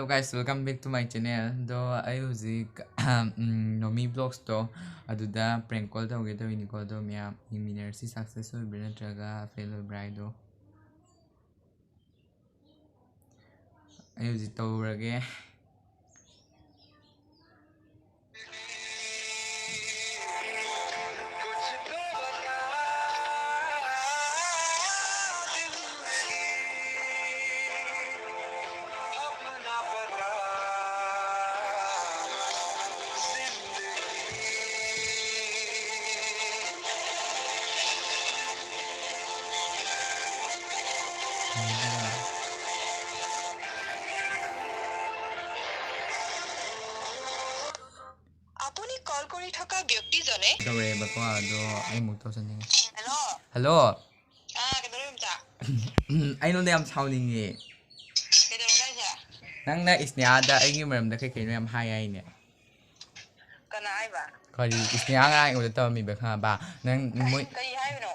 Hello guys, welcome back to my channel. Do I use Nomi Vlogs to aduda prank call tawge tawini ko do mya iminersi successful bina traga fail bride do I use tawrage আপুনি call কৰি থকা ব্যক্তিজনে tawre bako do ai muk to sani hello' hello কেইদৰে ai no am sauningi কেইদৰে nangna isniada ai gi maram da kai kai yam hai ai ne kana aiba kari isniada ai uda taw mi ba kha ba nang moi kay haibino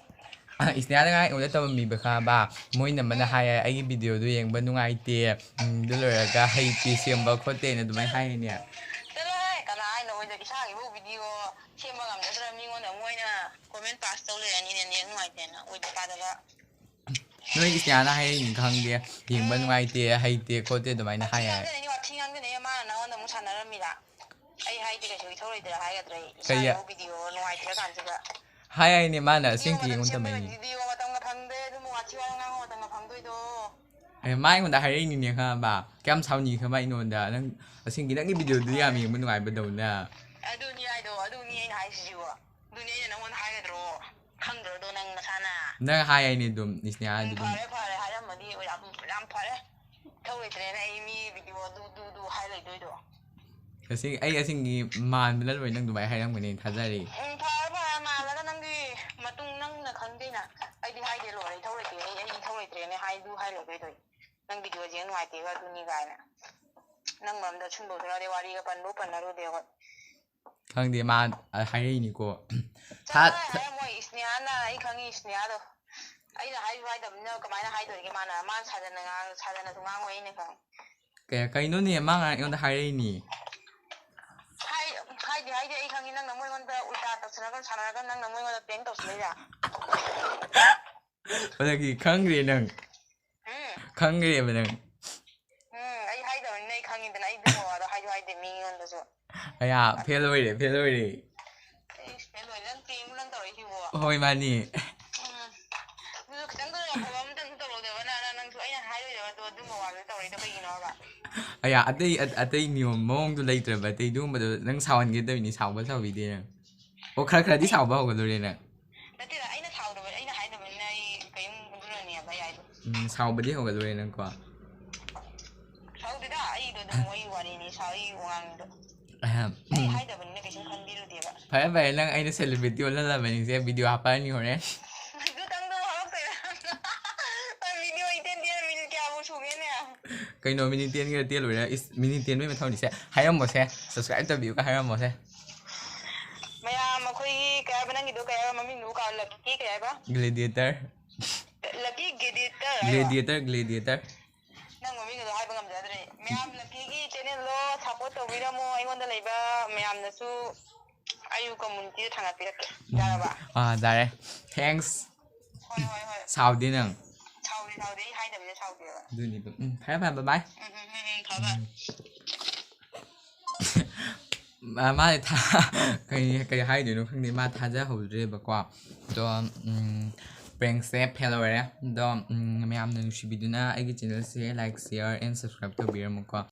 isniada ai uda taw mi ba kha ba moi na mana hai ai gi video do yeng ba nungai te du loraga hai ti semba khote ne dumai hai ne kana ai no da isagi bu video sema gam da mi ngona moina comment pass taw le ani ne ne ngai te na oi da pa da noi isniada hai ni khang de yeng ba nungai te hai te khote dumai na hai ai ni wa thingang ne ma na ngona mu sanaramira ai hai te ga thoi thoi da hai ga dre Kaya- isagi video ngai te kan siga hai ai ne mana sing ti ngun tamai ni video matang ga phangde du mu wa chi wa ngang matang ga phangdoi do ai mai ngun da hai ni ne kha ba kam sau ni kha mai no da nang sing gi nang gi video du ya mi mun ngai ba do na aduni ai do aduni ai hai si wa aduni ai na ngona hai ga dro khangdro do nang masana nang hai ai ni dum isniada du dum fare 하자마디 람 fare thâu tre này mi video du hai lại đôi đồ asing ai asing gi man bin loi nang du bai hai nang ni thajari fare mà là năng đi mà tung năng là khăn đi nè ai đi hai đi rồi thâu lại tre ai đi thâu lại tre này hai du hai lại đôi đôi năng video diễn ngoài thì cái du ni gai nè năng mà đã chung đồ ra đi wari cái pan nào đi rồi khang de ma hai ni ko tha ai moi isnia na ai khang isnia do ai là hai đầm nhau cái máy là hai đôi cái mà nè mà sai ra tung ngang ngoài này không kai no ni ma ngai on da hai ni hai đi ai khang năng nằm môi con ta ulta tập sana con năng nằm môi con ta tiếng tập sấy ra ba gi khang ri nang khang ri ba nang ai hai đầm này khang in này đúng rồi đó hai đầm mi con đó số aya fail loi de cái rồi năng tiếng năng tàu thì vô hoi ma ni cứ cái đó là không đang tàu rồi đó na năng số ai hai đôi đó tôi đúng rồi đó tàu đấy đâu cái nó vậy aya atai ni mong du lai tra ba tai du ma do nang sawan gi da ni saw ba saw vi de nang o khra di saw ba ho ga lo re nang đó là ai nó thầu rồi ai nó hai đầm này cái cũng rồi nè bây giờ saw ba di ho ga lo re nang ko thầu thì đó ai đó đúng rồi wari ni sao ai ngang đó ai hai đầm này cái chúng khăn đi rồi đi vậy phải vậy nang ai na celebrity wala la ba ni se video apa ni ho re cứ tăng đâu học rồi video item dia mình kia vô số nghe nè kai no mini ten ga te lo re is mini ten me ma thau ni se hai am mo se subscribe ta view ka hai am mo se maya mà khơi cái bên này đâu cái mà mình nấu cả lucky cái ba gladiator lucky gladiator nang mà mình cái hai bên làm gì đấy maya lucky cái channel lo support tàu video mo anh còn đây lấy ba maya na su ayu community thằng nào biết cái ra ba da thanks thôi sao đi nang sau đi hai đầm sau đi rồi du ni bye bye bye thôi ba ma tha kai hai de no khang ni ma tha ja ho re ba kwa do prank se hello re do me am nu shi biduna ai gi channel se like share and subscribe to beer mo kwa